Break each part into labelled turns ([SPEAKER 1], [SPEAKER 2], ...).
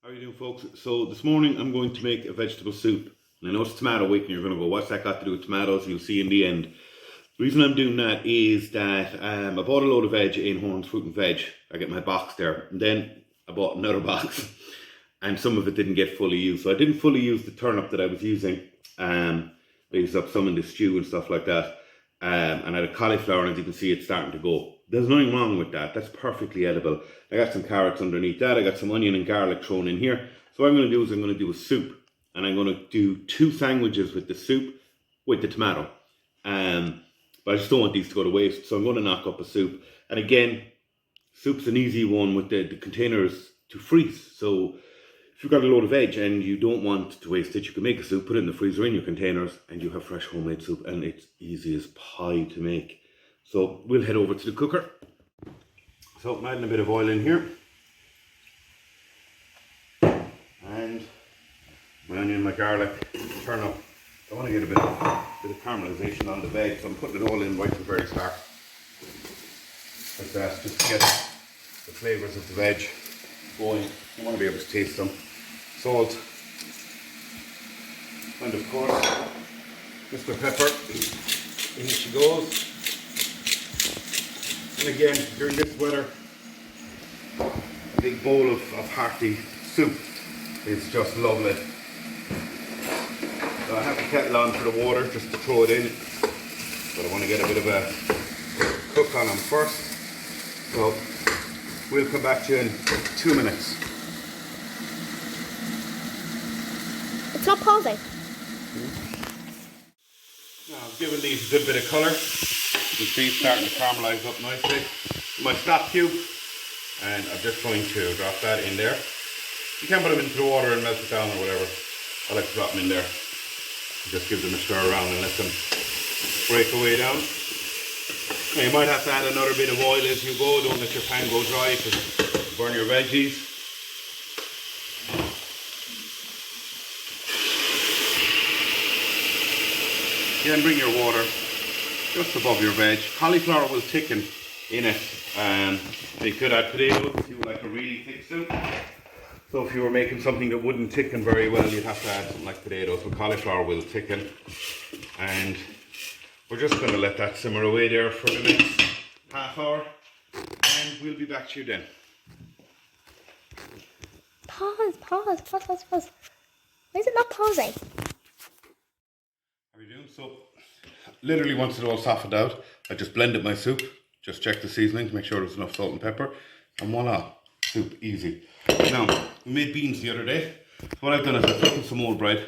[SPEAKER 1] How are you doing, folks? So this morning I'm going to make a vegetable soup. And I know it's tomato week and you're going to go, what's that got to do with tomatoes? You'll see in the end. The reason I'm doing that is that I bought a load of veg in Horn's Fruit and Veg. I get my box there. And then I bought another box and some of it didn't get fully used. So I didn't fully use the turnip that I was using. I used up some in the stew and stuff like that. And I had a cauliflower, and as you can see, it's starting to go. There's nothing wrong with that. That's perfectly edible. I got some carrots underneath that. I got some onion and garlic thrown in here. So what I'm going to do is I'm going to do a soup. And I'm going to do 2 sandwiches with the soup with the tomato. But I just don't want these to go to waste. So I'm going to knock up a soup. And again, soup's an easy one with the containers to freeze. So if you've got a load of veg and you don't want to waste it, you can make a soup, put it in the freezer in your containers, and you have fresh homemade soup. And it's easy as pie to make. So we'll head over to the cooker. So I'm adding a bit of oil in here. And my onion, my garlic, turn up. I want to get a bit of caramelization on the veg, so I'm putting it all in right from the very start. Like that, just to get the flavours of the veg going. You want to be able to taste them. Salt. And of course, Mr. Pepper. In she goes. And again, during this weather, a big bowl of hearty soup is just lovely. So I have the kettle on for the water just to throw it in, but I want to get a bit of a cook on them first. So we'll come back to you in 2 minutes.
[SPEAKER 2] It's not pausing.
[SPEAKER 1] Now I've given these a good bit of colour. You can see it's starting to caramelise up nicely. My stock cube, and I'm just going to drop that in there. You can put them into the water and melt it down or whatever. I like to drop them in there. Just give them a stir around and let them break away down. Now you might have to add another bit of oil as you go. Don't let your pan go dry because you burn your veggies. Again, bring your water just above your veg. Cauliflower will thicken in it. You could add potatoes if you would like a really thick soup. So if you were making something that wouldn't thicken very well, you'd have to add something like potatoes, but cauliflower will thicken. And we're just going to let that simmer away there for the next half hour, and we'll be back to you then.
[SPEAKER 2] Pause. Why is it not pausing?
[SPEAKER 1] How are you doing? So, literally once it all softened out, I just blended my soup, just checked the seasoning to make sure there's enough salt and pepper, and voila, soup, easy. Now, we made beans the other day. So what I've done is I've taken some old bread,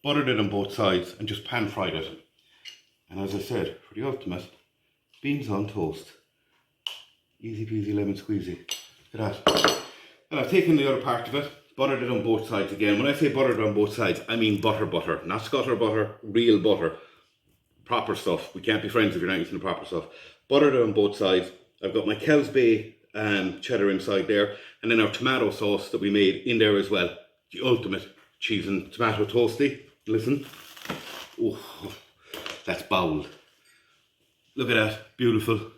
[SPEAKER 1] buttered it on both sides, and just pan fried it. And as I said, for the ultimate, beans on toast. Easy peasy lemon squeezy. Look at that. And I've taken the other part of it, buttered it on both sides again. When I say buttered on both sides, I mean butter, not scutter butter, real butter. Proper stuff. We can't be friends if you're not using the proper stuff. Buttered it on both sides. I've got my Kells Bay cheddar inside there, and then our tomato sauce that we made in there as well. The ultimate cheese and tomato toasty. Listen. Oh, that's bold. Look at that. Beautiful.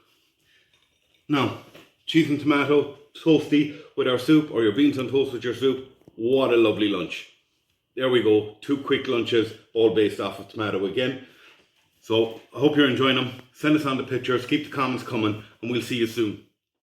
[SPEAKER 1] Now, cheese and tomato toasty with our soup, or your beans on toast with your soup. What a lovely lunch. There we go. 2 quick lunches, all based off of tomato again. So I hope you're enjoying them. Send us on the pictures, keep the comments coming, and we'll see you soon.